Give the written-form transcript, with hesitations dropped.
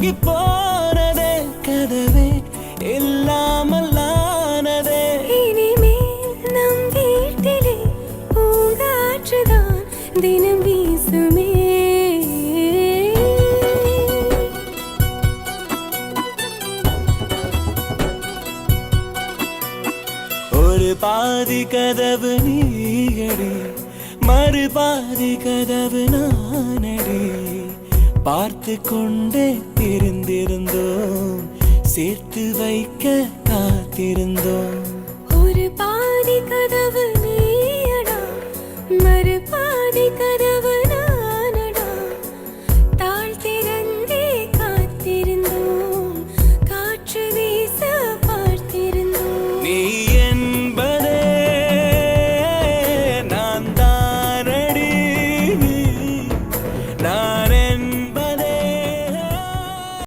உருகி போனதே கதவே இல்லாமலானதே இனிமேல் நம் வீட்டிலே பூங்காற்றுதான் தினம் வீசுமே ஒரு பாதி கதவு நீயடி மறு பாதி கதவு நானடி பார்த்து கொண்டே இருந்திருந்தோம் சேர்த்து வைக்க காத்திருந்தோம் ஒரு பாதி கதவு